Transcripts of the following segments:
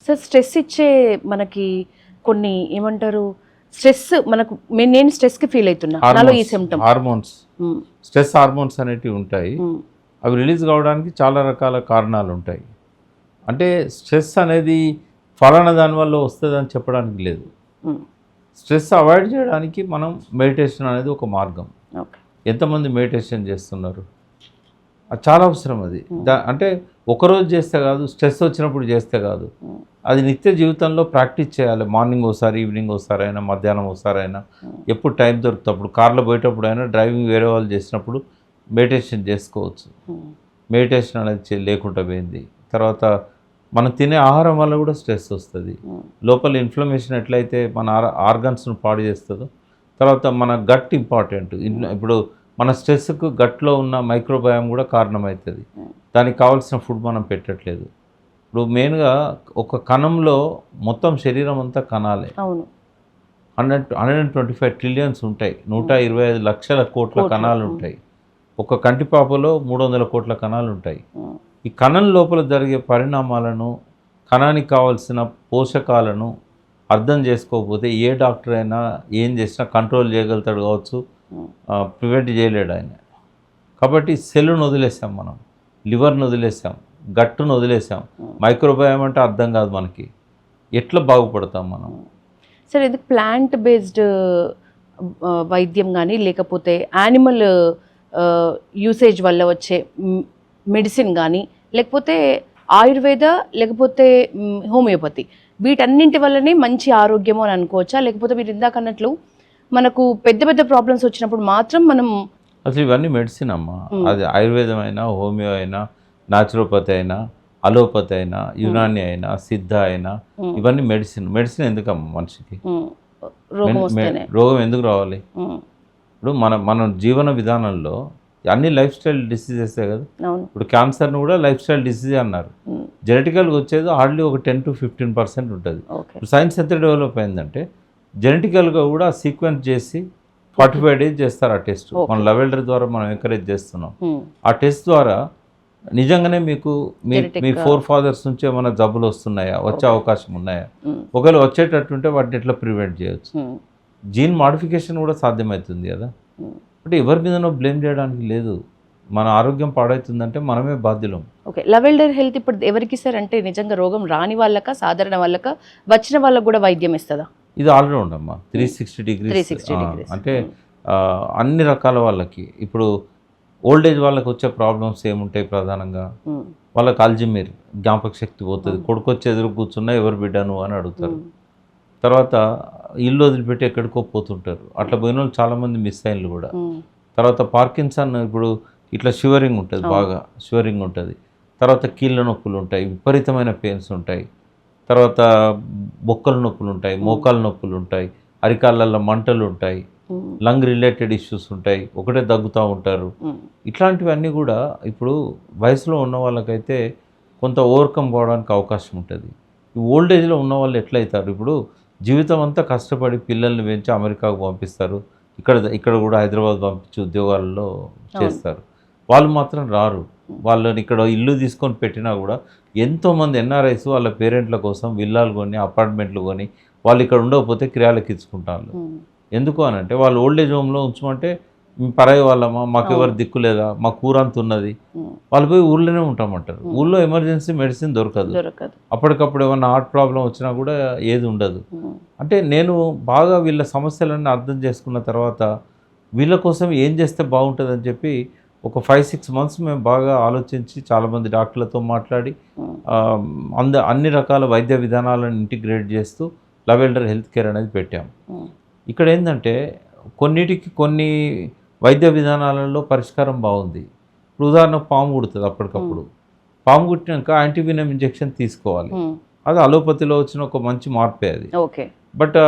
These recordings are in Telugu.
సార్ స్ట్రెస్ ఇచ్చే మనకి కొన్ని ఏమంటారు స్ట్రెస్ మనకు నేను స్ట్రెస్కి ఫీల్ అవుతున్నా నాలో ఈ సిమ్టమ్ హార్మోన్స్, స్ట్రెస్ హార్మోన్స్ అనేటివి ఉంటాయి. అవి రిలీజ్ కావడానికి చాలా రకాల కారణాలు ఉంటాయి. అంటే స్ట్రెస్ అనేది ఫలానా దానివల్ల వస్తుందని చెప్పడానికి లేదు. స్ట్రెస్ అవాయిడ్ చేయడానికి మనం మెడిటేషన్ అనేది ఒక మార్గం. ఎంతమంది మెడిటేషన్ చేస్తున్నారు? అది చాలా అవసరం. అది అంటే ఒకరోజు చేస్తే కాదు, స్ట్రెస్ వచ్చినప్పుడు చేస్తే కాదు, అది నిత్య జీవితంలో ప్రాక్టీస్ చేయాలి. మార్నింగ్ ఒకసారి, ఈవినింగ్ ఒకసారి అయినా, మధ్యాహ్నం ఒకసారి అయినా, ఎప్పుడు టైం దొరుకుతప్పుడు, కార్లో పోయేటప్పుడు అయినా, డ్రైవింగ్ వేరే వాళ్ళు చేసినప్పుడు మెడిటేషన్ చేసుకోవచ్చు. మెడిటేషన్ అనేది లేకుండా పోయింది. తర్వాత మనం తినే ఆహారం వల్ల కూడా స్ట్రెస్ వస్తుంది. లోపల ఇన్ఫ్లమేషన్ ఎట్లయితే మన ఆర్గన్స్ను పాడు చేస్తుందో, తర్వాత మన గట్ ఇంపార్టెంట్. ఇప్పుడు మన స్ట్రెస్కు గట్లో ఉన్న మైక్రోబయామ్ కూడా కారణమవుతుంది. దానికి కావాల్సిన ఫుడ్ మనం పెట్టట్లేదు. ఇప్పుడు మెయిన్గా ఒక కణంలో మొత్తం శరీరం అంతా కణాలే. 125 ట్రిలియన్స్ ఉంటాయి. 125 లక్షల కోట్ల కణాలు ఉంటాయి. ఒక కంటిపాపలో 300 కోట్ల కణాలు ఉంటాయి. ఈ కణం లోపల జరిగే పరిణామాలను, కణానికి కావాల్సిన పోషకాలను అర్థం చేసుకోకపోతే ఏ డాక్టర్ అయినా ఏం చేసినా కంట్రోల్ చేయగలుగుతాడు కావచ్చు, ప్రివెంట్ చేయలేడు ఆయన. కాబట్టి సెల్లును వదిలేసాం, మనం లివర్ను వదిలేసాం, గట్టును వదిలేసాం. మైక్రోబయామ్ అంటే అర్థం కాదు మనకి. ఎట్లా బాగుపడతాం మనం? సరే, ఇది ప్లాంట్ బేస్డ్ వైద్యం కానీ లేకపోతే యానిమల్ యూసేజ్ వల్ల వచ్చే మెడిసిన్ కానీ, లేకపోతే ఆయుర్వేద, లేకపోతే హోమియోపతి, వీటన్నింటి వల్లనే మంచి ఆరోగ్యము అని అనుకోవచ్చా? లేకపోతే మీరు ఇందాక అన్నట్లు మనకు పెద్ద పెద్ద ప్రాబ్లమ్స్ వచ్చినప్పుడు మాత్రం మనం అసలు ఇవన్నీ మెడిసిన్ అమ్మా. అది ఆయుర్వేదం అయినా, హోమియో అయినా, న్యాచురోపతి అయినా, అలోపతి అయినా, యునాని అయినా, సిద్ధ అయినా, ఇవన్నీ మెడిసిన్. మెడిసిన్ ఎందుకమ్మా మనిషికి? రోగం ఎందుకు రావాలి? ఇప్పుడు మన జీవన విధానంలో అన్ని లైఫ్ స్టైల్ డిసీజెసే కదా. ఇప్పుడు క్యాన్సర్ను కూడా లైఫ్ స్టైల్ డిసీజ్ అన్నారు. జెనెటికల్గా వచ్చేది హార్డ్లీ ఒక 10 to 15% ఉంటుంది. ఇప్పుడు సైన్స్ ఎంత డెవలప్ అయిందంటే జెనెటికల్గా కూడా సీక్వెన్స్ చేసి 45 days చేస్తారు ఆ టెస్ట్. మన లెవెల్డర్ ద్వారా మనం ఎంకరేజ్ చేస్తున్నాం. ఆ టెస్ట్ ద్వారా నిజంగానే మీ ఫోర్ ఫాదర్స్ నుంచి ఏమైనా జబ్బులు వస్తున్నాయా, వచ్చే అవకాశం ఉన్నాయా, ఒకవేళ వచ్చేటట్టుంటే వాటిని ఎట్లా ప్రివెంట్ చేయొచ్చు. జీన్ మాడిఫికేషన్ కూడా సాధ్యమవుతుంది కదా. అంటే ఎవరి మీదనో బ్లేమ్ చేయడానికి లేదు. మన ఆరోగ్యం పాడవుతుందంటే మనమే బాధ్యులం. ఓకే, లెవెల్డర్ హెల్త్ ఇప్పుడు ఎవరికి సార్? అంటే నిజంగా రోగం రాని వాళ్ళక, సాధారణ వాళ్ళక, వచ్చిన వాళ్ళకు కూడా వైద్యం ఇస్తుందా? ఇది ఆల్రౌండ్ అమ్మా, 360 degrees. అంటే అన్ని రకాల వాళ్ళకి. ఇప్పుడు ఓల్డ్ ఏజ్ వాళ్ళకి వచ్చే ప్రాబ్లమ్స్ ఏముంటాయి? ప్రధానంగా వాళ్ళకి అల్జిమేర్, జ్ఞాపక శక్తి పోతుంది. కొడుకు వచ్చి ఎదురు కూర్చున్నా ఎవరు బిడ్డను అని అడుగుతారు. తర్వాత ఇల్లు వదిలిపెట్టి ఎక్కడికో పోతుంటారు. అట్లా పోయిన వాళ్ళు చాలామంది మిస్ అయినలు కూడా. తర్వాత పార్కిన్సన్, ఇప్పుడు ఇట్లా షివరింగ్ ఉంటుంది, బాగా షివరింగ్ ఉంటుంది. తర్వాత కీళ్ళ నొప్పులు ఉంటాయి, విపరీతమైన పెయిన్స్ ఉంటాయి. తర్వాత బొక్కల నొప్పులు ఉంటాయి, మోకాళ్ళ నొప్పులు ఉంటాయి, అరికాళ్ళల్లో మంటలు ఉంటాయి, లంగ్ రిలేటెడ్ ఇష్యూస్ ఉంటాయి, ఒకటే దగ్గుతూ ఉంటారు. ఇట్లాంటివన్నీ కూడా ఇప్పుడు వయసులో ఉన్న వాళ్ళకైతే కొంత ఓవర్కమ్ కావడానికి అవకాశం ఉంటుంది. ఈ ఓల్డ్ ఏజ్లో ఉన్న వాళ్ళు ఎట్లయితారు? ఇప్పుడు జీవితం అంతా కష్టపడి పిల్లల్ని పెంచి అమెరికాకు పంపిస్తారు, ఇక్కడ కూడా హైదరాబాద్ పంపించి ఉద్యోగాలలో చేస్తారు. వాళ్ళు మాత్రం రారు. వాళ్ళని ఇక్కడ ఇల్లు తీసుకొని పెట్టినా కూడా ఎంతోమంది ఎన్ఆర్ఐస్ వాళ్ళ పేరెంట్ల కోసం విల్లాలు కొని, అపార్ట్మెంట్లు కొని, వాళ్ళు ఇక్కడ ఉండకపోతే కిరాయిలకు ఇచ్చుకుంటారు. ఎందుకు అని అంటే వాళ్ళు ఓల్డ్ ఏజ్ హోమ్లో ఉంచమంటే పరాయి వాళ్ళమా, మాకు ఎవరు దిక్కు లేదా, మా కూరంత ఉన్నది, వాళ్ళు పోయి ఊళ్ళోనే ఉంటామంటారు. ఊళ్ళో ఎమర్జెన్సీ మెడిసిన్ దొరకదు. అప్పటికప్పుడు ఏమన్నా హార్ట్ ప్రాబ్లం వచ్చినా కూడా ఏది ఉండదు. అంటే నేను బాగా వీళ్ళ సమస్యలన్నీ అర్థం చేసుకున్న తర్వాత వీళ్ళ కోసం ఏం చేస్తే బాగుంటుందని చెప్పి ఒక 5-6 months మేము బాగా ఆలోచించి చాలామంది డాక్టర్లతో మాట్లాడి అన్ని రకాల వైద్య విధానాలను ఇంటిగ్రేట్ చేస్తూ లెవెల్డర్ హెల్త్ కేర్ అనేది పెట్టాము. ఇక్కడ ఏంటంటే కొన్ని వైద్య విధానాలలో పరిష్కారం బాగుంది. ఇప్పుడు ఉదాహరణకు పాము కుడుతుంది, అప్పటికప్పుడు పాము కుట్టినాక యాంటీవెనమ్ ఇంజెక్షన్ తీసుకోవాలి. అది అలోపతిలో వచ్చిన ఒక మంచి మార్పే అది. బట్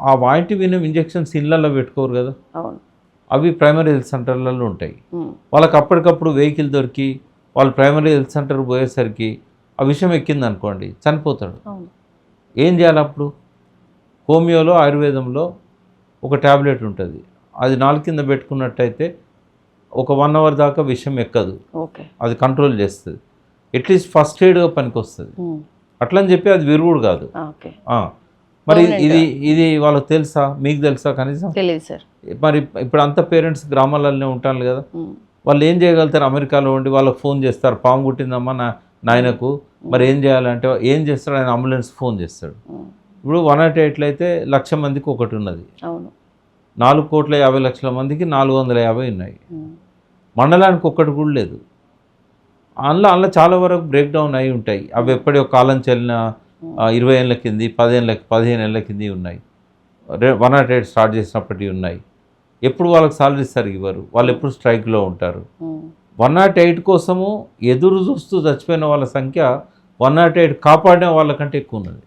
ఆ యాంటీవెనమ్ ఇంజెక్షన్స్ ఇళ్లలో పెట్టుకోరు కదా, అవి ప్రైమరీ హెల్త్ సెంటర్లలో ఉంటాయి. వాళ్ళకి అప్పటికప్పుడు వెహికల్ దొరికి వాళ్ళు ప్రైమరీ హెల్త్ సెంటర్ పోయేసరికి ఆ విషయం ఎక్కింది అనుకోండి, చనిపోతాడు. ఏం చేయాలి అప్పుడు? హోమియోలో, ఆయుర్వేదంలో ఒక ట్యాబ్లెట్ ఉంటుంది, అది నాలుగు కింద పెట్టుకున్నట్టయితే ఒక 1 hour దాకా విషయం ఎక్కదు, అది కంట్రోల్ చేస్తుంది. అట్లీస్ట్ ఫస్ట్ ఎయిడ్గా పనికి వస్తుంది. అట్లా అని చెప్పి అది విరుగుడు కాదు. ఓకే. ఆ, మరి ఇది వాళ్ళకి తెలుసా, మీకు తెలుసా కనీసం? తెలియదు సార్. మరి ఇప్పుడు అంత పేరెంట్స్ గ్రామాలలోనే ఉంటారు కదా, వాళ్ళు ఏం చేయగలుగుతారు? అమెరికాలో ఉండి వాళ్ళకి ఫోన్ చేస్తారు, పాము కుట్టిందమ్మా నాయనకు, మరి ఏం చేయాలంటే ఏం చేస్తాడు? ఆయన అంబులెన్స్ ఫోన్ చేస్తాడు. ఇప్పుడు 108 అయితే 1,00,000 మందికి ఒకటి ఉన్నది, అవును. 4,50,00,000 మందికి 450 ఉన్నాయి, మండలానికి ఒక్కటి కూడా లేదు. అందులో చాలా వరకు బ్రేక్ డౌన్ అయి ఉంటాయి. అవి ఎప్పటి ఒక కాలం చెల్లిన 20 ఏళ్ళ కింది, 15 ఏళ్ళ కింది ఉన్నాయి. 108 స్టార్ట్ చేసినప్పటికీ ఉన్నాయి. ఎప్పుడు వాళ్ళకి సాలరీ సరిగ్గా ఇవ్వరు, వాళ్ళు ఎప్పుడు స్ట్రైక్లో ఉంటారు. 108 కోసము ఎదురు చూస్తూ చచ్చిపోయిన వాళ్ళ సంఖ్య 108 కాపాడిన వాళ్ళకంటే ఎక్కువ ఉన్నది.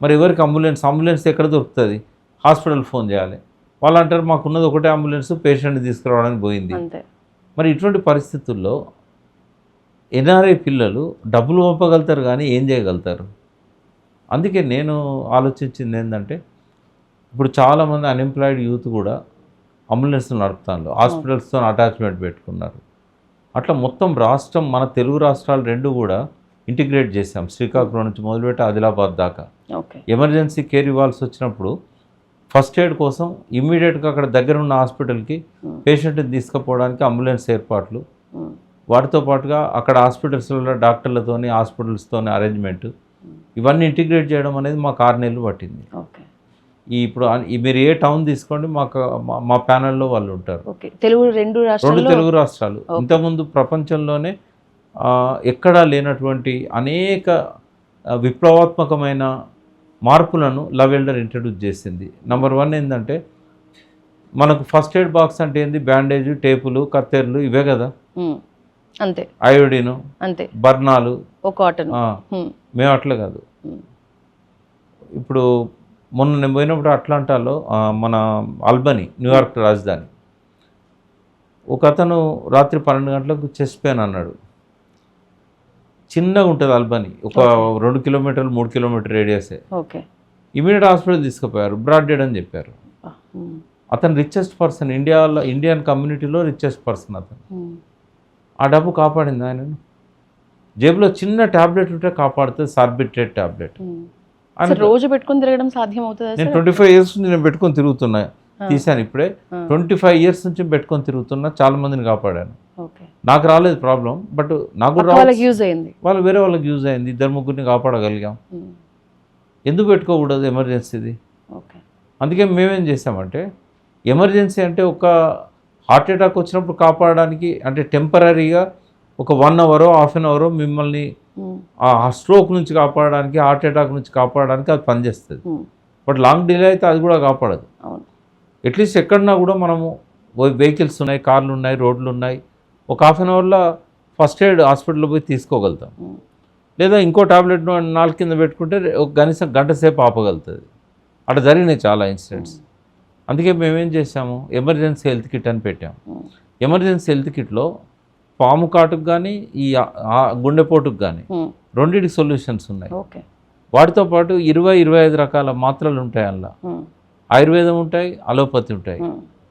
మరి ఎవరికి అంబులెన్స్ ఎక్కడ దొరుకుతుంది? హాస్పిటల్ ఫోన్ చేయాలి. వాళ్ళు అంటారు మాకున్నది ఒకటే అంబులెన్స్, పేషెంట్ని తీసుకురావడానికి పోయింది. మరి ఇటువంటి పరిస్థితుల్లో ఎన్ఆర్ఐ పిల్లలు డబ్బులు పంపగలుగుతారు కానీ ఏం చేయగలుగుతారు? అందుకే నేను ఆలోచించింది ఏంటంటే, ఇప్పుడు చాలామంది అన్ఎంప్లాయిడ్ యూత్ కూడా అంబులెన్స్లు నడుపుతాను, హాస్పిటల్స్తో అటాచ్మెంట్ పెట్టుకున్నారు. అట్లా మొత్తం రాష్ట్రం, మన తెలుగు రాష్ట్రాలు రెండు కూడా ఇంటిగ్రేట్ చేసాం. శ్రీకాకుళం నుంచి మొదలుపెట్టి ఆదిలాబాద్ దాకా ఎమర్జెన్సీ కేర్ ఇవ్వాల్సి వచ్చినప్పుడు ఫస్ట్ ఎయిడ్ కోసం ఇమ్మీడియట్గా అక్కడ దగ్గర ఉన్న హాస్పిటల్కి పేషెంట్ని తీసుకుపోవడానికి అంబులెన్స్ ఏర్పాట్లు, వాటితో పాటుగా అక్కడ హాస్పిటల్స్లో డాక్టర్లతోని హాస్పిటల్స్తోని అరేంజ్మెంట్, ఇవన్నీ ఇంటిగ్రేట్ చేయడం అనేది మాకు 6 నెలలు పట్టింది. ఇప్పుడు మీరు ఏ టౌన్ తీసుకోండి, మా ప్యానల్లో వాళ్ళు ఉంటారు. రెండు తెలుగు రాష్ట్రాలు. ఇంతకుముందు ప్రపంచంలోనే ఎక్కడా లేనటువంటి అనేక విప్లవాత్మకమైన మార్పులను లవ్ ఎల్డర్ ఇంట్రడ్యూస్ చేసింది. నెంబర్ 1 ఏంటంటే, మనకు ఫస్ట్ ఎయిడ్ బాక్స్ అంటే ఏంది? బ్యాండేజ్, టేపులు, కత్తెరలు, ఇవే కదా, అంతే, అయోడిను, అంతే, బర్నాలు, కాటన్. మేము అట్లా కాదు. ఇప్పుడు మొన్న నేను పోయినప్పుడు అట్లాంటాలో, మన ఆల్బనీ, న్యూయార్క్ రాజధాని, ఒక అతను రాత్రి 12 గంటలకు చెస్ట్ పెయిన్ అన్నాడు. చిన్నగా ఉంటుంది ఆల్బనీ, ఒక 2 కిలోమీటర్లు 3 కిలోమీటర్ రేడియసే. ఇమీడియట్ హాస్పిటల్ తీసుకుపోయారు, బ్రాడ్ డెడ్ అని చెప్పారు. అతను రిచెస్ట్ పర్సన్, ఇండియన్ కమ్యూనిటీలో రిచెస్ట్ పర్సన్ అతను. ఆ డబ్బు కాపాడింది ఆయనను. జేబులో చిన్న ట్యాబ్లెట్ ఉంటే కాపాడుతుంది, సార్బిట్రేట్ ట్యాబ్లెట్. రోజు పెట్టుకుని తిరగడం సాధ్యం అవుతుంది? నేను 25 ఇయర్స్ నుంచి నేను పెట్టుకొని తిరుగుతున్నా, తీసాను ఇప్పుడే. 25 ఇయర్స్ నుంచి పెట్టుకొని తిరుగుతున్నా, చాలా మందిని కాపాడాను. నాకు రాలేదు ప్రాబ్లం, బట్ నాకు యూజ్ అయింది, వాళ్ళు వేరే వాళ్ళకి యూజ్ అయింది. 2-3 కాపాడగలిగాం. ఎందుకు పెట్టుకోకూడదు ఎమర్జెన్సీది? అందుకే మేమేం చేసామంటే, ఎమర్జెన్సీ అంటే ఒక హార్ట్ అటాక్ వచ్చినప్పుడు కాపాడడానికి, అంటే టెంపరీగా ఒక 1 అవరో హాఫ్ అన్ అవరో మిమ్మల్ని ఆ స్ట్రోక్ నుంచి కాపాడడానికి, హార్ట్ అటాక్ నుంచి కాపాడడానికి అది పనిచేస్తుంది. బట్ లాంగ్ డిలే అయితే అది కూడా కాపాడదు. అట్లీస్ట్ ఎక్కడన్నా కూడా మనము వెహికల్స్ ఉన్నాయి, కార్లు ఉన్నాయి, రోడ్లు ఉన్నాయి, ఒక హాఫ్ అన్ అవర్లో ఫస్ట్ ఎయిడ్ హాస్పిటల్లో పోయి తీసుకోగలుగుతాం. లేదా ఇంకో టాబ్లెట్ 4 కింద పెట్టుకుంటే ఒక కనీసం గంట సేపు ఆపగలుగుతుంది. అట్లా జరిగినాయి చాలా ఇన్సిడెంట్స్. అందుకే మేమేం చేసాము, ఎమర్జెన్సీ హెల్త్ కిట్ అని పెట్టాము. ఎమర్జెన్సీ హెల్త్ కిట్లో పాము కాటుకు కానీ, ఈ గుండెపోటుకు కానీ రెండింటికి సొల్యూషన్స్ ఉన్నాయి. వాటితో పాటు 20-25 రకాల మాత్రలు ఉంటాయి. అందులో ఆయుర్వేదం ఉంటాయి, అలోపతి ఉంటాయి.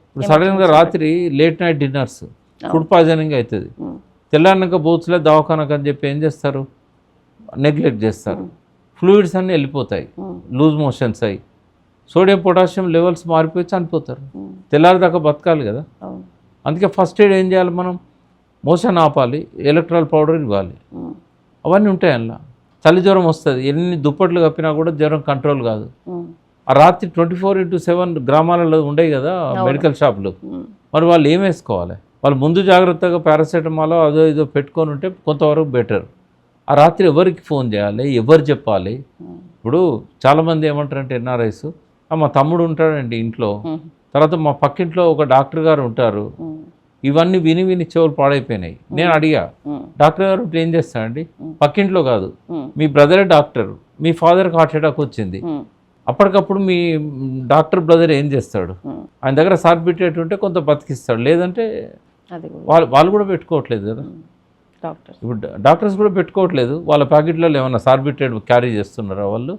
ఇప్పుడు సడన్గా రాత్రి late night dinners, food poisoning అవుతుంది, తెల్లారినాక బోత్స్లే దవాఖానకు అని చెప్పి ఏం చేస్తారు, నెగ్లెక్ట్ చేస్తారు. ఫ్లూయిడ్స్ అన్నీ వెళ్ళిపోతాయి, లూజ్ మోషన్స్ అయ్యి సోడియం పొటాషియం లెవెల్స్ మారిపోయి చనిపోతారు. తెల్లారిదాకా బతకాలి కదా. అందుకే ఫస్ట్ ఎయిడ్ ఏం చేయాలి, మనం మోషన్ ఆపాలి, ఎలక్ట్రాల్ పౌడర్ ఇవ్వాలి, అవన్నీ ఉంటాయి. అందులో చలి జ్వరం వస్తుంది, ఎన్ని దుప్పట్లు కప్పినా కూడా జ్వరం కంట్రోల్ కాదు. ఆ రాత్రి 24/7 గ్రామాలలో ఉండేవి కదా మెడికల్ షాపులు, మరి వాళ్ళు ఏం వేసుకోవాలి? వాళ్ళు ముందు జాగ్రత్తగా పారాసెటమాల్ అదో ఇదో పెట్టుకొని ఉంటే కొంతవరకు బెటర్. ఆ రాత్రి ఎవరికి ఫోన్ చేయాలి, ఎవరు చెప్పాలి? ఇప్పుడు చాలామంది ఏమంటారంటే ఎన్ఆర్ఐస్, మా తమ్ముడు ఉంటాడండి ఇంట్లో, తర్వాత మా పక్కింట్లో ఒక డాక్టర్ గారు ఉంటారు. ఇవన్నీ విని విని చెవులు పాడైపోయినాయి. నేను అడిగా, డాక్టర్ గారు ఏం చేస్తానండి? పక్కింట్లో కాదు, మీ బ్రదరే డాక్టర్, మీ ఫాదర్కి హార్ట్ అటాక్ వచ్చింది, అప్పటికప్పుడు మీ డాక్టర్ బ్రదర్ ఏం చేస్తాడు? ఆయన దగ్గర సార్బిట్రేట్ ఉంటే కొంత బతికిస్తాడు, లేదంటే వాళ్ళు కూడా పెట్టుకోవట్లేదు కదా. ఇప్పుడు డాక్టర్స్ కూడా పెట్టుకోవట్లేదు, వాళ్ళ ప్యాకెట్లలో ఏమన్నా సార్బిట్రేట్ క్యారీ చేస్తున్నారా వాళ్ళు?